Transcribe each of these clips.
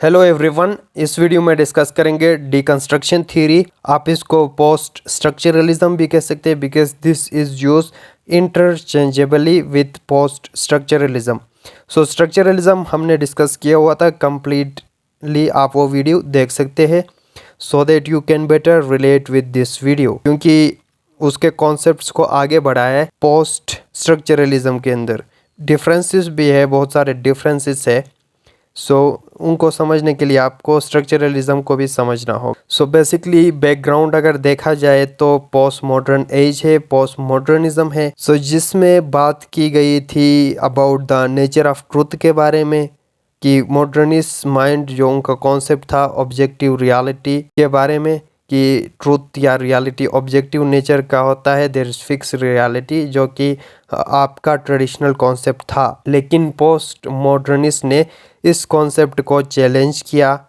Hello everyone, इस video में discuss करेंगे डिकंस्ट्रक्शन थ्योरी। आप इसको पोस्ट स्ट्रक्चरलिज्म भी कह सकते हैं because this is use interchangeably with post structuralism. So structuralism हमने डिस्कस किया हुआ था कंप्लीटली, आप वो वीडियो देख सकते हैं so that you can better relate with this video, क्योंकि उसके कॉन्सेप्ट्स को आगे बढ़ाया है पोस्ट स्ट्रक्चरलिज्म के अंदर। डिफरेंसेस भी है, बहुत सारे डिफरेंसेस है। सो उनको समझने के लिए आपको स्ट्रक्चरलिज्म को भी समझना हो। सो बेसिकली बैकग्राउंड अगर देखा जाए तो पोस्ट मॉडर्न एज है, पोस्ट मॉडर्निज्म है। सो जिसमें बात की गई थी about the nature of truth के बारे में, कि मॉडर्निस्ट माइंड जो उनका कॉन्सेप्ट था ऑब्जेक्टिव रियलिटी के बारे में, कि ट्रुथ या रियलिटी ऑब्जेक्टिव नेचर का होता है, देयर इज फिक्स रियलिटी, जो कि आपका ट्रेडिशनल कॉन्सेप्ट था। लेकिन पोस्ट मॉडर्निस्ट ने इस कॉन्सेप्ट को चैलेंज किया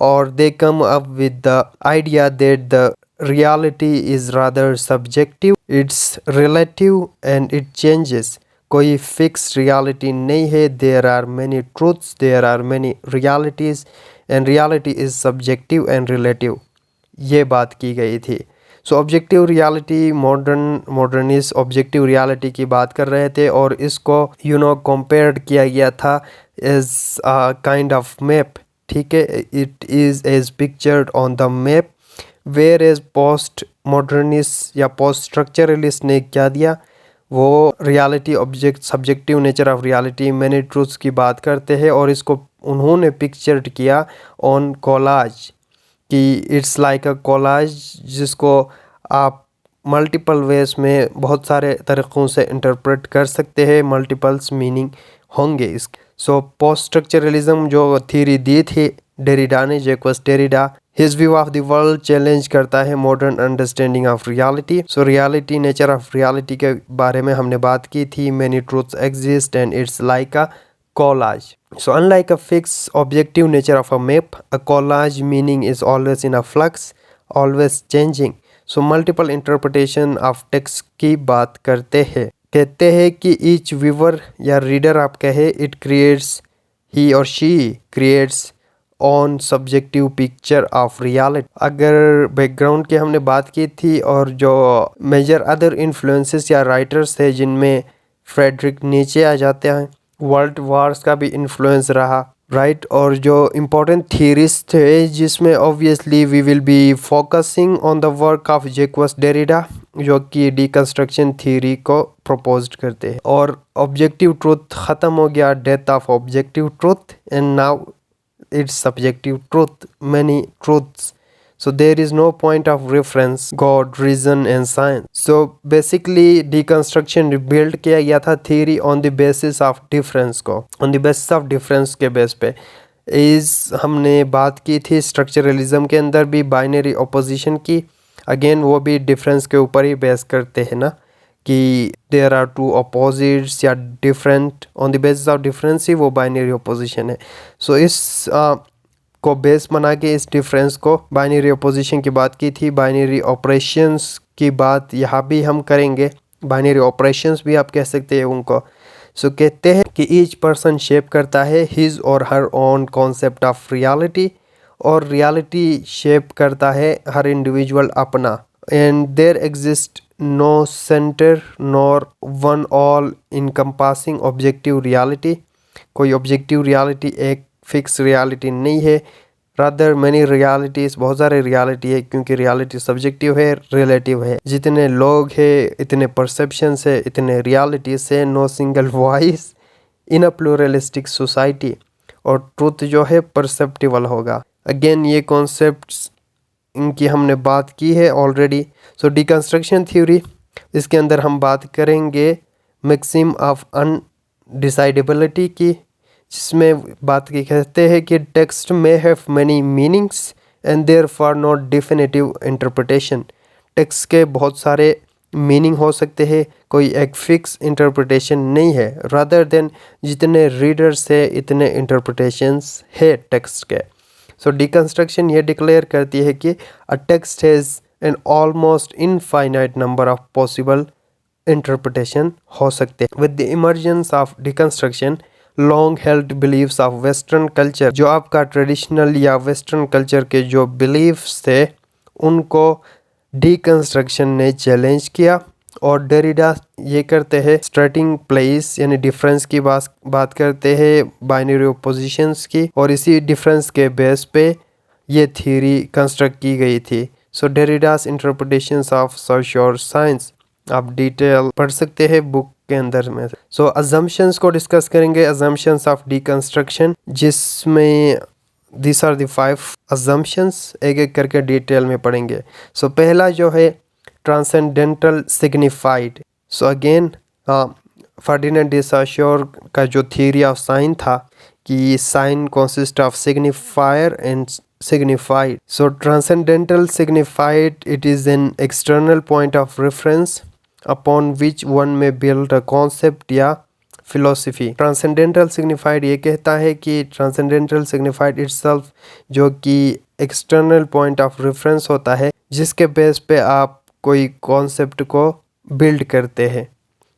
और they come up with the idea that the reality is rather subjective, it's relative and it changes. कोई फिक्स रियलिटी नहीं है, there are many truths, there are many realities and reality is subjective and relative. ये बात की गई थी। So objective reality, modernist objective reality की बात कर रहे थे और इसको कंपेयर्ड किया गया था एज काइंड ऑफ मैप। ठीक है, it is as pictured on the map. Where as post modernist या पोस्ट स्ट्रक्चरलिस्ट ने क्या दिया, वो reality object subjective nature of reality many truths की बात करते हैं और इसको उन्होंने पिक्चर्ड किया ऑन कोलाज, कि इट्स लाइक अ कोलाज, जिसको आप मल्टीपल वेज में बहुत सारे तरीक़ों से इंटरप्रेट कर सकते हैं, मल्टीपल्स मीनिंग होंगे इसके। सो पोस्ट स्ट्रक्चरलिज्म जो थ्योरी दी थी डेरिडा ने, Jacques Derrida, his view of the world challenge करता है modern understanding of reality. So reality, nature of reality के बारे में हमने बात की थी, many truths exist and it's like a collage. So unlike a fixed objective nature of a map, a collage meaning is always in a flux, always changing. So multiple interpretation of text की बात करते हैं। कहते हैं कि each viewer या reader आप कहे, it creates, he or she creates on subjective picture of reality। अगर बैकग्राउंड की हमने बात की थी और जो मेजर अदर इन्फ्लुएंसेस या राइटर्स थे जिनमें फ्रेडरिक नीचे आ जाते हैं, वर्ल्ड वार्स का भी इन्फ्लुएंस रहा, राइट। और जो इम्पोर्टेंट थियरीज थे जिसमें obviously we will be focusing on the work of Jacques Derrida, जो कि डिकंस्ट्रक्शन थ्योरी को प्रपोज्ड करते हैं। और ऑब्जेक्टिव ट्रूथ ख़त्म हो गया, death of objective truth, and now it's subjective truth, many truths. So there is no point of reference, God, reason and science. So basically deconstruction rebuild किया गया था theory on the basis of difference को, on the basis of difference के base पे। इस हमने बात की थी स्ट्रक्चरलिज्म के अंदर भी बाइनरी ऑपोजिशन की, अगेन वो भी डिफरेंस के ऊपर ही बेस करते हैं ना, कि देयर आर टू अपोजिट्स या different, on the basis of difference ही वो बाइनरी ऑपोजिशन है। सो इस को बेस बना के इस डिफरेंस को, बाइनरी ऑपोजिशन की बात की थी, बाइनरी ऑपरेशंस की बात यहाँ भी हम करेंगे, बाइनरी ऑपरेशंस भी आप कह सकते हैं उनको। सो कहते हैं कि ईच पर्सन शेप करता है हिज और her own concept of reality, और रियलिटी शेप करता है हर इंडिविजुअल अपना, and there exist no centre nor one all encompassing objective reality. कोई ऑब्जेक्टिव रियलिटी, एक फिक्स रियलिटी नहीं है, रादर मैनी रियलिटीज, बहुत सारे रियलिटी है, क्योंकि रियलिटी सब्जेक्टिव है, रिलेटिव है। जितने लोग हैं इतने परसेप्शंस है, इतने रियलिटीज है, no single voice in a pluralistic society. और ट्रूथ जो है परसेप्टिबल होगा। अगेन ये कॉन्सेप्ट्स इनकी हमने बात की है ऑलरेडी। सो डिकंस्ट्रक्शन थ्योरी, इसके अंदर हम बात करेंगे मैक्सिम ऑफ अनडिसाइडेबिलिटी की, जिसमें बात की कहते हैं कि टेक्स्ट में have many meanings and therefore not definitive interpretation. Text के बहुत सारे मीनिंग हो सकते हैं, कोई एक फिक्स इंटरप्रिटेशन नहीं है, रादर देन जितने रीडर्स है इतने इंटरप्रिटेशंस है टेक्स्ट के। सो डिकंस्ट्रक्शन ये डिक्लेयर करती है कि a text has an almost infinite number of possible interpretation हो सकते हैं। With the emergence of deconstruction, long held believes of western culture, जो आपका ट्रेडिशनल या वेस्टर्न कल्चर के जो बिलीव्स थे उनको डीकंस्ट्रक्शन ने चैलेंज किया। और डेरिडा ये करते हैं स्टार्टिंग प्लेस यानी डिफरेंस की बात करते हैं बाइनरी ओपोजिशंस की, और इसी डिफरेंस के बेस पे ये थ्योरी कंस्ट्रक्ट की गई थी। सो डेरिडास इंटरप्रिटेशंस ऑफ सोशियो साइंस आप डिटेल पढ़ सकते हैं बुक के अंदर में। सो अजम्पशंस को डिस्कस करेंगे, अजम्पशंस ऑफ डीकंस्ट्रक्शन, जिसमें दिस आर द 5 अजम्पशंस, एक एक करके डिटेल में पढ़ेंगे। सो पहला जो है transcendental signified. So again Ferdinand de Saussure का जो थ्योरी ऑफ साइन था कि sign consist of signifier and signified. So transcendental signified, it is an external point of reference upon which one may build a concept या philosophy. Transcendental signified ये कहता है कि transcendental signified itself जो कि external point of reference होता है जिसके बेस पे आप कोई कॉन्सेप्ट को बिल्ड करते हैं।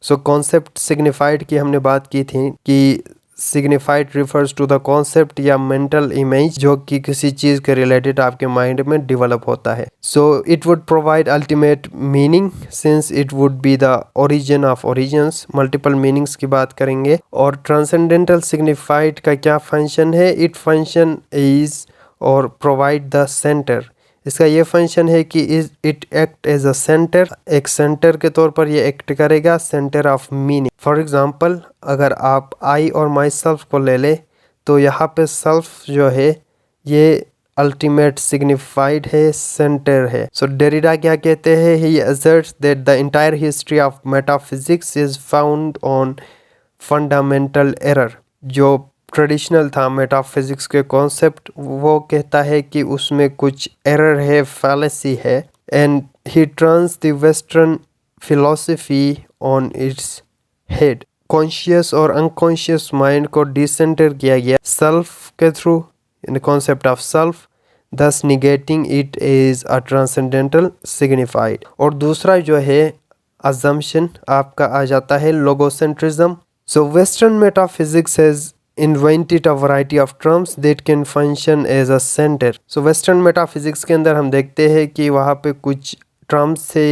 सो कॉन्सेप्ट सिग्निफाइड की हमने बात की थी कि signified refers to the concept या मेंटल इमेज जो कि किसी चीज़ के रिलेटेड आपके माइंड में डेवलप होता है। So it would provide ultimate meaning since it would be the origin of origins. Multiple meanings की बात करेंगे। और ट्रांसेंडेंटल सिग्निफाइड का क्या फंक्शन है? इट फंक्शन इज और प्रोवाइड द सेंटर। इसका ये फंक्शन है कि it act as a centre, एक सेंटर के तौर पर ये एक्ट करेगा, centre of meaning. For example अगर आप आई और माई सेल्फ को ले ले तो यहाँ पे सेल्फ जो है ये अल्टीमेट सिग्निफाइड है, सेंटर है। सो डेरिडा क्या कहते हैं? He asserts that the entire history of metaphysics is found on fundamental error. जो ट्रेडिशनल था मेटाफिजिक्स के कॉन्सेप्ट, वो कहता है कि उसमें कुछ एरर है, फैलेसी है। And he turns the western philosophy on its head. Conscious और अनकॉन्शियस माइंड को डिसेंटर किया गया सेल्फ के through, in the concept of self, thus negating it is a transcendental signified। और दूसरा जो है assumption आपका आ जाता है लोगोसेंट्रिज्म। So Western metaphysics has invented a variety of terms that can function as a center। So Western metaphysics के अंदर हम देखते हैं कि वहाँ पे कुछ terms थे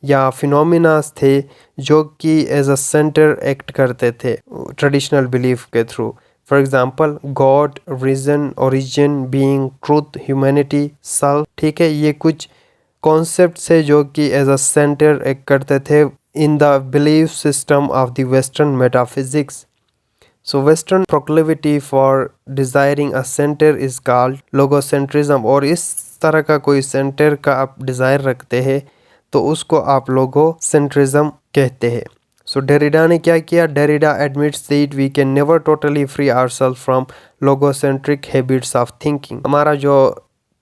या फिनोमिनास थे जो कि एज अ सेंटर एक्ट करते थे ट्रेडिशनल बिलीफ के थ्रू। For example God, reason, origin, being, truth, humanity, self. ठीक है, ये कुछ कॉन्सेप्ट्स है जो कि एज अ सेंटर एक्ट करते थे in the belief system of the western metaphysics. So western proclivity for desiring a centre is called logocentrism. और इस तरह का कोई सेंटर का आप डिज़ायर रखते हैं तो उसको आप लोगोसेंट्रिज्म कहते हैं। सो डेरिडा ने क्या किया? Derrida admits that we can never totally free ourself from logocentric habits of thinking. हमारा जो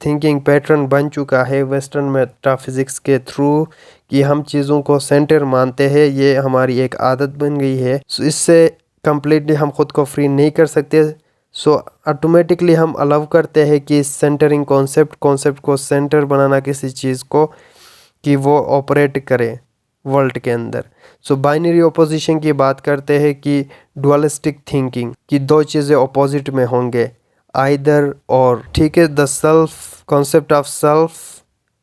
थिंकिंग पैटर्न बन चुका है वेस्टर्न मेटाफिजिक्स के थ्रू कि हम चीज़ों को सेंटर मानते हैं, ये हमारी एक आदत बन गई है। सो इससे कम्प्लीटली हम खुद को फ्री नहीं कर सकते। सो ऑटोमेटिकली हम अलाउ करते हैं कि सेंटरिंग कॉन्सेप्ट को सेंटर बनाना किसी चीज़ को कि वो ऑपरेट करे वर्ल्ड के अंदर। सो बाइनरी ओपोजिशन की बात करते हैं कि डुअलिस्टिक थिंकिंग कि दो चीज़ें ऑपोजिट में होंगे, आइदर और। ठीक है, the self, concept of self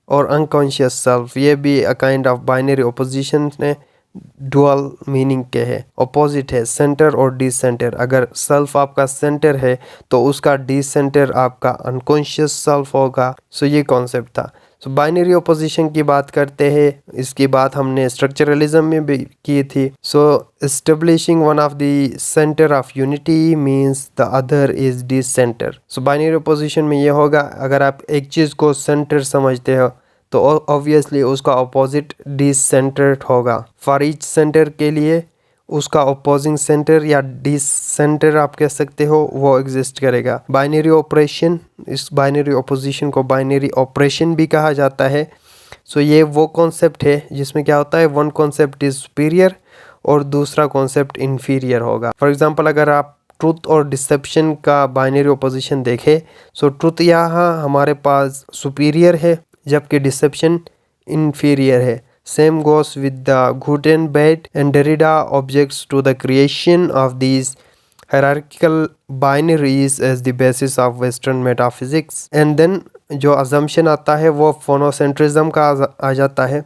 और अनकॉन्शियस सेल्फ, ये भी अ काइंड ऑफ बाइनरी ओपोजिशन है, डुअल मीनिंग के है, ऑपोजिट है, सेंटर और डिसेंटर। अगर सेल्फ आपका सेंटर है तो उसका डिसेंटर आपका अनकॉन्शियस सेल्फ होगा। सो ये कॉन्सेप्ट था। सो बाइनरी ओपोजिशन की बात करते हैं, इसकी बात हमने स्ट्रक्चरलिज्म में भी की थी। So establishing one of the centre of unity means the other is decentre. So binary opposition में ये होगा, अगर आप एक चीज़ को सेंटर समझते हो तो ऑब्वियसली उसका अपोजिट डिसेंटर्ड होगा। फॉर ईच सेंटर के लिए उसका अपोजिंग सेंटर या डिसेंटर आप कह सकते हो वो एग्जिस्ट करेगा। बाइनरी ऑपरेशन, इस बाइनरी ऑपोजिशन को बाइनरी ऑपरेशन भी कहा जाता है। सो ये वो कॉन्सेप्ट है जिसमें क्या होता है, वन कॉन्सेप्ट इज सुपीरियर और दूसरा कॉन्सेप्ट इन्फीरियर होगा। फॉर एग्जांपल अगर आप ट्रूथ और डिसेप्शन का बाइनरी ऑपोजिशन देखें, सो ट्रूथ यहाँ हमारे पास सुपीरियर है जबकि डिसेप्शन इन्फीरियर है। Same goes with the good and bad, and Derrida objects to the creation of these hierarchical binaries as the basis of Western metaphysics. And then जो assumption आता है वो phonocentrism का आ जाता है.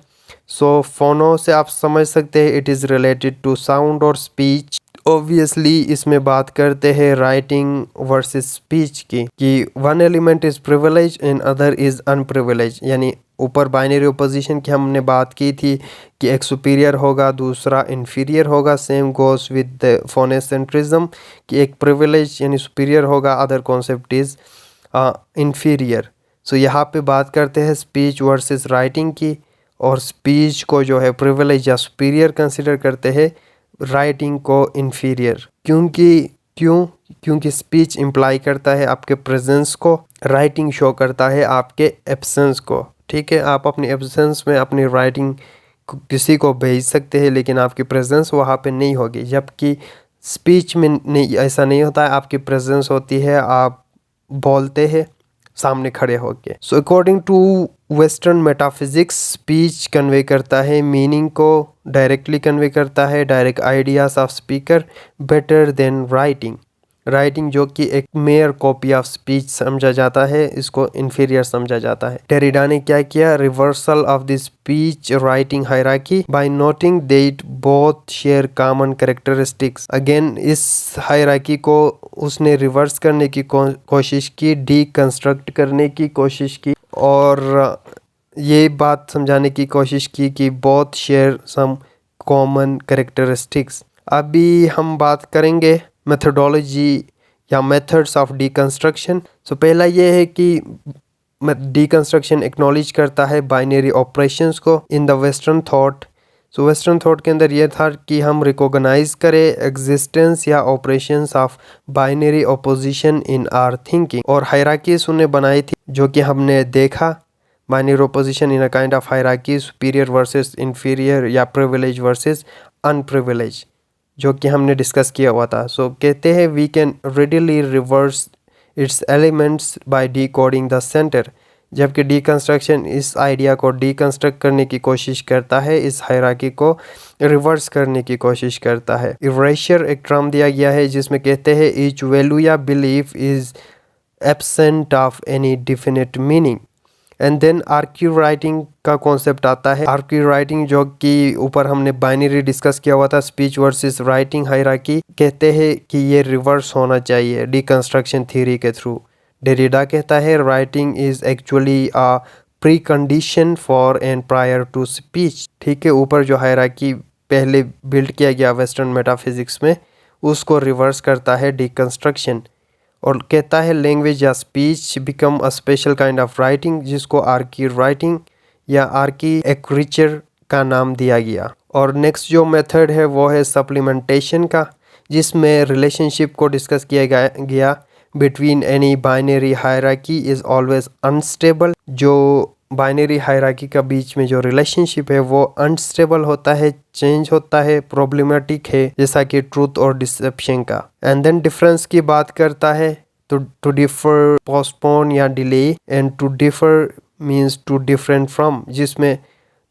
So phono से आप समझ सकते हैं it is related to sound और speech. Obviously इसमें बात करते हैं writing versus speech की कि one element is privileged and other is unprivileged. यानी ऊपर बाइनरी ओपोजिशन की हमने बात की थी कि एक सुपीरियर होगा दूसरा इन्फीरियर होगा. सेम गोस विद द फोनेसेंट्रिज्म कि एक प्रिविलेज यानी सुपीरियर होगा, अदर कॉन्सेप्ट इज़ इन्फीरियर. सो यहाँ पे बात करते हैं स्पीच वर्सेस राइटिंग की, और स्पीच को जो है प्रिविलेज या सुपीरियर कंसिडर करते हैं, राइटिंग को इन्फीरियर. क्योंकि स्पीच इम्प्लाई करता है आपके प्रेजेंस को, राइटिंग शो करता है आपके एब्सेंस को. ठीक है, आप अपनी एब्सेंस में अपनी राइटिंग किसी को भेज सकते हैं लेकिन आपकी प्रेजेंस वहाँ पे नहीं होगी, जबकि स्पीच में नहीं, ऐसा नहीं होता है. आपकी प्रेजेंस होती है, आप बोलते हैं सामने खड़े होके. So according to western metaphysics speech convey करता है मीनिंग को, डायरेक्टली कन्वे करता है direct ideas of speaker better than writing. Writing जो कि एक मेयर कॉपी ऑफ स्पीच समझा जाता है, इसको इन्फीरियर समझा जाता है. डेरिडा ने क्या किया, reversal of the speech writing hierarchy by noting that both share common characteristics. Again इस हायरार्की को उसने रिवर्स करने की कोशिश की, डीकंस्ट्रक्ट करने की कोशिश की, और ये बात समझाने की कोशिश की कि both share some common characteristics. अभी हम बात करेंगे मेथडोलॉजी या मेथड्स ऑफ डीकंस्ट्रक्शन. सो पहला ये है कि डीकंस्ट्रक्शन एक्नॉलेज करता है बाइनरी ऑपरेशंस को in the western thought. So western thought के अंदर ये था कि हम रिकॉग्नाइज करें एग्जिस्टेंस या operations of binary opposition in our thinking. और हायरार्कीज उन्हें बनाई थी जो कि हमने देखा, binary opposition in a kind of hierarchy, superior versus inferior या प्रिविलेज वर्सेस अनप्रिविलेज, जो कि हमने डिस्कस किया हुआ था. सो कहते हैं we can readily reverse its elements by decoding the centre. जबकि डीकंस्ट्रक्शन इस आइडिया को डीकंस्ट्रक्ट करने की कोशिश करता है, इस हायरार्की को रिवर्स करने की कोशिश करता है. इरेशर एक टर्म दिया गया है जिसमें कहते हैं ईच वैल्यू या belief is absent of any definite meaning. And then arche writing का कॉन्सेप्ट आता है. आर्क्यू राइटिंग जो कि ऊपर हमने बाइनरी डिस्कस किया हुआ था, स्पीच वर्सेस राइटिंग हायरार्की, कहते हैं कि ये रिवर्स होना चाहिए डीकंस्ट्रक्शन थ्योरी के थ्रू. डेरिडा कहता है writing is actually a precondition for and prior to speech. ठीक है, ऊपर जो हायरार्की पहले बिल्ड किया गया वेस्टर्न मेटाफिजिक्स में, उसको रिवर्स करता है डीकंस्ट्रक्शन, और कहता है लैंग्वेज या speech become a special kind of writing, जिसको आर्की राइटिंग या आर्की एक्रिचर का नाम दिया गया. और नेक्स्ट जो मेथड है वो है सप्लीमेंटेशन का, जिसमें रिलेशनशिप को डिस्कस किया गया between any binary hierarchy is always unstable. जो बाइनरी हायरार्की का बीच में जो रिलेशनशिप है वो अनस्टेबल होता है, चेंज होता है, प्रॉब्लमेटिक है, जैसा कि ट्रूथ और डिसेप्शन का. एंड देन डिफरेंस की बात करता है, टू डिफर, पोस्टपोन या delay, and to differ means to different from, जिसमें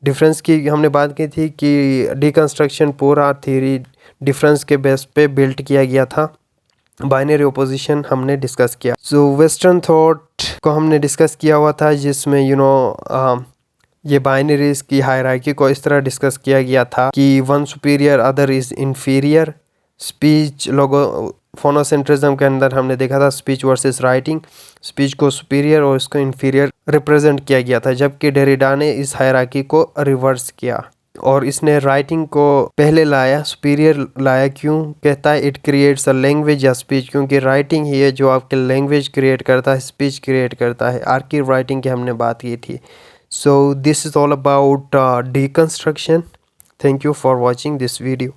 डिफरेंस की हमने बात की थी कि डीकंस्ट्रक्शन पूरा थ्योरी डिफरेंस के बेस पे बिल्ड किया गया था. बाइनरी ओपोजिशन हमने डिस्कस किया. सो वेस्टर्न थॉट को हमने डिस्कस किया हुआ था, जिसमें ये बाइनरीज की हायरार्की को इस तरह डिस्कस किया गया था कि one superior other is inferior. Speech logo phonocentrism के अंदर हमने देखा था स्पीच वर्सेस राइटिंग, स्पीच को सुपीरियर और इसको इन्फीरियर रिप्रेजेंट किया गया था, जबकि डेरिडा ने इस हायरार्की को रिवर्स किया और इसने राइटिंग को पहले लाया, सुपीरियर लाया. क्यों? कहता है इट क्रिएट्स अ लैंग्वेज या स्पीच, क्योंकि राइटिंग ही है जो आपके लैंग्वेज क्रिएट करता है, स्पीच क्रिएट करता है. आर्की राइटिंग की हमने बात की थी. So this is all about deconstruction. Thank you for watching this video.